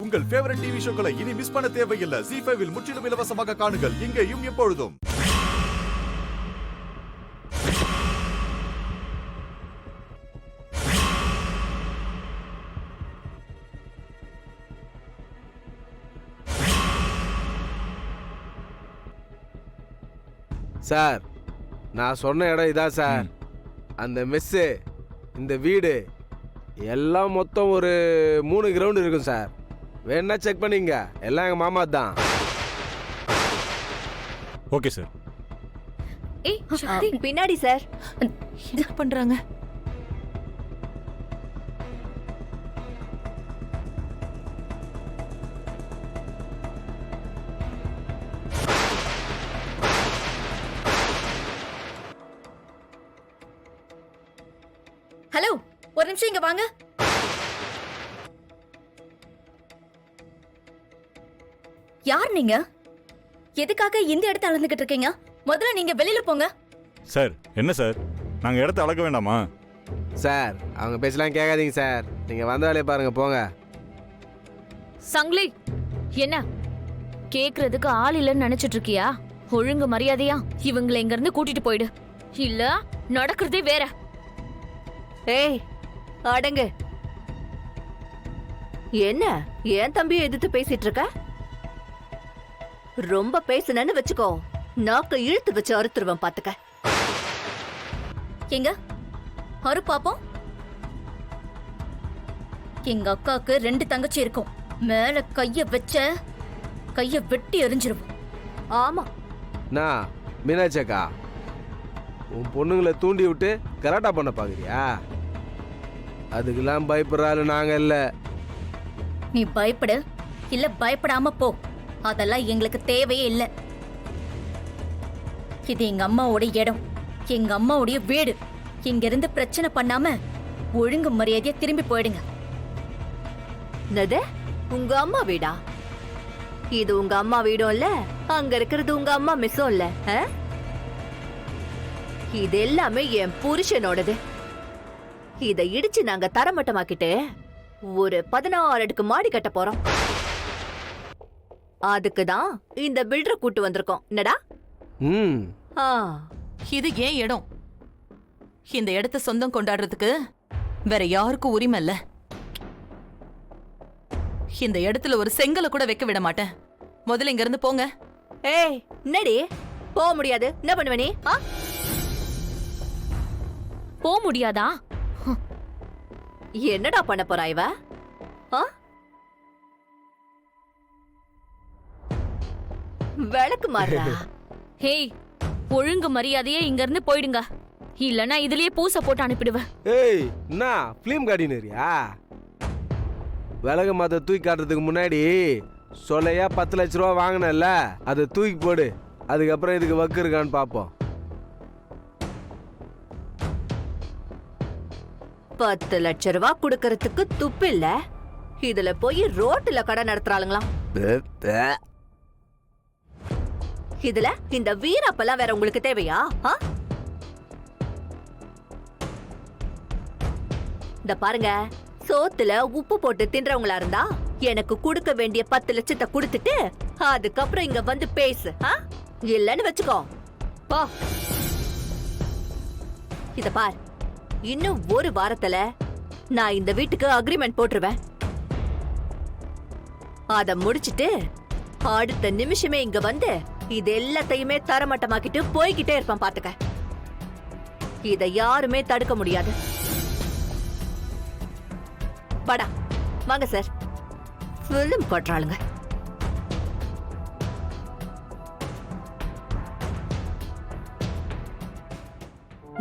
உங்கள் favourite TV ஷோக்களை இனி miss பண்ண தேவையில்லை. ZEE5 இல் முற்றிலும் இலவசமாக காணுங்கள். இங்கேயும் எப்பொழுதும். சார், நான் சொன்ன இடம் இதான் சார். அந்த மெஸ்ஸு, இந்த வீடு எல்லாம் மொத்தம் ஒரு 3 கிரவுண்ட் இருக்கும் சார். வேணா செக் பண்ணிங்க. எல்லாம் எங்க மாமா தான். Okay sir. ஏய் சக்தி, பின்னாடி சார். என்ன பண்றாங்க? ஹலோ, ஒரு நிமிஷம் இங்க வாங்க. யார் நீங்க? எதுக்காக இந்த இடத்தை அளந்துகிட்டு இருக்கீங்க? முதல்ல நீங்க வெளியில போங்க. சார், என்ன சார்? நாங்க இடத்தை அளக்க வேண்டாமா? சார், அவங்க பேசலாம் கேட்காதீங்க சார். நீங்க வந்த வேலையை பாருங்க, போங்க. சங்கிலி, என்ன கேக்குறதுக்கு ஆள் இல்லைன்னு நினைச்சிட்டு இருக்கியா? ஒழுங்கு மரியாதையா இவங்களை இங்க இருந்து கூட்டிட்டு போயிடு, இல்ல நடக்கிறதே வேற. ஏய் அடங்கு. என்ன ஏன் தம்பியை எதிர்த்து பேசிட்டு இருக்க? ரொம்ப பேசுனன்னு வச்சுக்கோ, நாக்க இழுத்து வச்சு அறுத்துருவேன் பாத்துக்க. எங்க அரு பாப்போம். எங்க அக்காக்கு 2 தங்கச்சி இருக்கும். மேல கைய வச்ச கைய வெட்டி எரிஞ்சிருவோம். ஆமா, நான் மீனாட்சக்கா, உன் பொண்ணுங்களை தூண்டி விட்டு கலாட்டா பண்ண பாக்குறியா? அதுக்கெல்லாம் பயப்படுறாரு நாங்க இல்ல. நீ பயப்படு இல்ல பயப்படாம போ, அதெல்லாம் எங்களுக்கு தேவையே இல்ல. இது எங்க அம்மாவோட இடம், எங்க அம்மாவுடைய வீடு. இங்க இருந்து பிரச்சனை பண்ணாம ஒழுங்கு மரியாதையா திரும்பி போயிடுங்க. என்னது உங்க அம்மா வீடா? இது உங்க அம்மா வீடும் இல்ல, அங்க இருக்கிறது உங்க அம்மா மிஸ்ஸும் இல்ல. இது எல்லாமே என் புருஷனோடது. இதை இடிச்சு நாங்க தரமட்டமாக்கிட்டு ஒரு 16 அடுக்கு மாடி கட்ட போறோம். அதுக்குதான் இந்த பில்டரை கூட்டு வந்திருக்கோம். என்னடா? இது ஏன் இடம்? இந்த இடத்த சொந்தம் கொண்டாடுறதுக்கு வேற யாருக்கும் உரிமை இல்ல. இந்த இடத்துல ஒரு செங்கலை கூட வைக்க விட மாட்டேன். முதல்ல இங்க இருந்து போங்க. ஏய், என்னடி போக முடியாது? என்ன பண்ணுவ நீ? போக முடியாதா? என்னடா பண்ண போறா இவ? விளக்கு மாறா. ஹேய், ஒழுங்கு மரியாதையே இங்க இருந்து போயிடுங்க, இல்லனா இதுலயே பூசை போட்டு அனுப்பிடுவேன். ஏய், என்ன பிலிம் கார்டினரியா? விலக மாத்த தூக்கி காட்டுறதுக்கு முன்னாடி சொல்லையா 10 லட்ச ரூபா வாங்கினல, அதை தூக்கி போடு. அதுக்கப்புறம் இதுக்கு வக்கு இருக்கான்னு பாப்போம். 10 லட்ச ரூபா குடுக்கறதுக்கு துப்பு இல்ல. இதுல போய் ரோட்ல கடை நடத்துறாளுங்களாம். இதுல இந்த வீரப்பெல்லாம் வேற உங்களுக்கு தேவையா? இந்த பாருங்க, சோத்துல உப்பு போட்டு தின்றவங்களா இருந்தா எனக்கு கொடுக்க வேண்டிய 10 லட்சத்தை கொடுத்துட்டு அதுக்கப்புறம் இங்க வந்து பேசு. இல்லன்னு வச்சுக்கோ, போ. இத பார், இன்னும் ஒரு வாரத்துல நான் இந்த வீட்டுக்கு அக்ரிமெண்ட் போட்டுருவேன். அத முடிச்சிட்டு அடுத்த நிமிஷமே இங்க வந்து இது எல்லாத்தையுமே தரமட்டமாக்கிட்டு போய்கிட்டே இருப்பான் பாத்துக்க. இத யாருமே தடுக்க முடியாது. படா வாங்க சார், ஃபிலிம் கொட்டுறாளுங்க.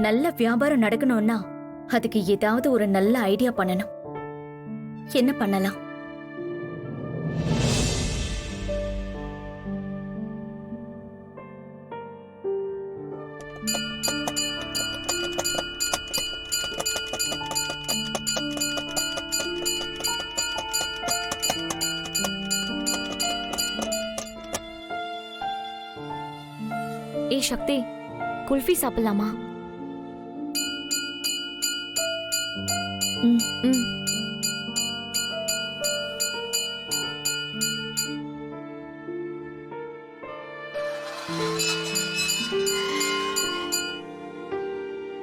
நல்ல வியாபாரம் நடக்கணும்னா அதுக்கு ஏதாவது ஒரு நல்ல ஐடியா பண்ணணும். என்ன பண்ணலாம்? ஏ சக்தி, குல்ஃபி சாப்பிடலாமா?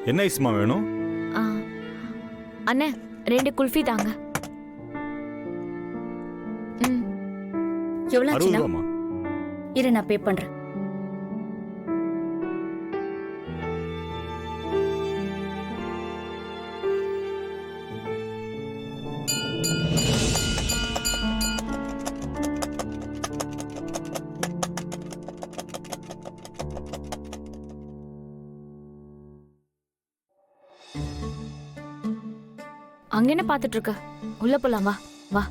என்ன ஐஸ்மா வேணும்? ஆ, அண்ணே 2 குல்ஃபி தாங்க. ம். எவ்வளவு 60 ஆச்சுண்ணா? ரூபாமா? இரு நான் பே பண்றேன். அங்க என்ன பாத்துட்டு இருக்க? உள்ள போலாம், வா வா.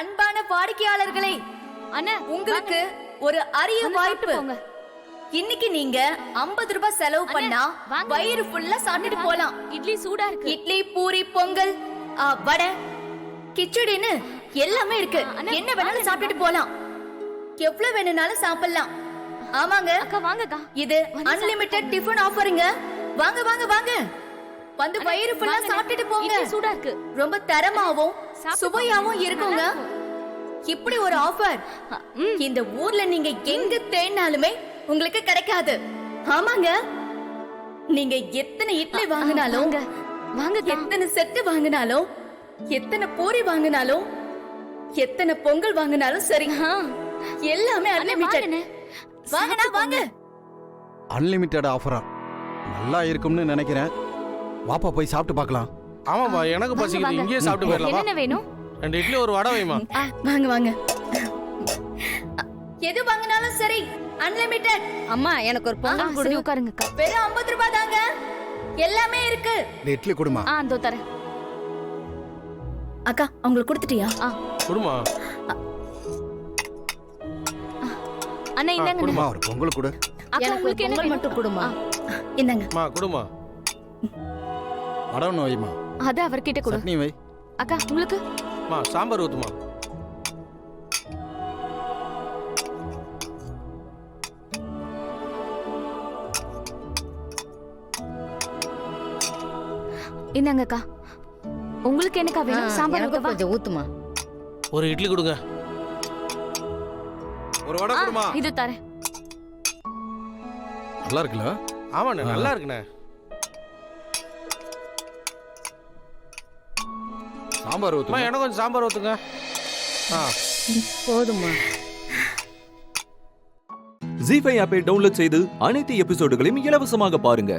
அன்பான வாடிக்கையாளர்களே, அண்ணா உங்களுக்கு ஒரு அரிய வாய்ப்பு. போங்க. இன்னைக்கு நீங்க 50 ரூபாய் செலவு பண்ணா வாங்க. வயிறு ஃபுல்லா சாப்பிட்டுட்டு போலாம். இட்லி சூடா இருக்கு. இட்லி, பூரி, பொங்கல், வடை, கிச்சடின்னு எல்லாமே இருக்கு. என்ன வேணாலும் சாப்பிட்டுட்டு போலாம். எவ்வளவு வேணும்னாலும் சாப்பிடலாம். ஆமாங்க அக்கா வாங்கக்கா. இது அன்லிமிட்டெட் டிஃபன் ஆஃபருங்க. வாங்க வாங்க வாங்க, வந்து வயிறு ஃபுல்லா சாப்பிட்டுட்டு போங்க. இட்லி சூடா இருக்கு. ரொம்ப தரமாவும் சாப்பிட்டு சுவையாவும் இருக்குங்க. இப்படி ஒரு ஆஃபர் இந்த ஊர்ல நீங்க எங்க தேடினாலுமே உங்களுக்கு கிடைக்காது. ஆமாங்க, நீங்க எத்தனை இட்லி வாங்கினாலும், வாங்க எத்தனை செட்டு வாங்கினாலும், எத்தனை பூரி வாங்கினாலும், எத்தனை பொங்கல் வாங்கினாலும் சரி, எல்லாமே அன்லிமிட்டெட். வாங்கடா வாங்க. அன்லிமிட்டெட் ஆஃபரா? நல்லா இருக்கும்னு நினைக்கிறேன். வாப்பா போய் சாப்பிட்டு பார்க்கலாம். ஆமாப்பா, எனக்கு பசிக்குது. இங்கேயே சாப்பிட்டு போயிடலாமா? என்ன வேணும்? 2 இட்லி ஒரு வடை வைமா. வாங்க வாங்க. எது வாங்கினாலும் சரி, அன்லிமிட்டெட். அம்மா எனக்கு ஒரு பொங்கல் சரி கொடு. உட்காருங்கக்கா. வெறும் 50 ரூபாய் தாங்க, எல்லாமே இருக்கு. இந்த இட்லி கொடுமா. அதோ தரேன். அக்கா உங்களுக்கு கொடுத்துட்டியா? குடுமா. அண்ணா இந்தாங்க. கொடுமா, ஒரு பொங்கல் கொடு. அக்கா எனக்கு ஒரு உங்களுக்கு என்ன பொங்கல் வேணும்? மட்டும் கொடுமா. இந்தாங்க. மா குடுமா. வடை ஒன்று வைமா. அது அவர்கிட்ட கொடு. சட்னி வை. அக்கா உங்களுக்கு? மா சாம்பார் ஊத்துமா. இந்தாங்கக்கா. உங்களுக்கு என்னக்கா வேணும்? சாம்பார் எனக்கு ஊத்தவா? கொஞ்சம் ஊத்துமா. ஒரு இட்லி கொடுங்க. ஒரு வடை கொடுமா. இது தரேன். நல்லா இருக்குல்ல? ஆமாண்ணே, நல்லா இருக்குண்ணே. சாம்பார் அம்மா ஊத்துமா. எனக்கு கொஞ்சம் சாம்பார் ஊத்துங்க. போதுமா. ஜீ5 ஆப்பை டவுன்லோட் செய்து அனைத்து எபிசோடுகளையும் இலவசமாக பாருங்க.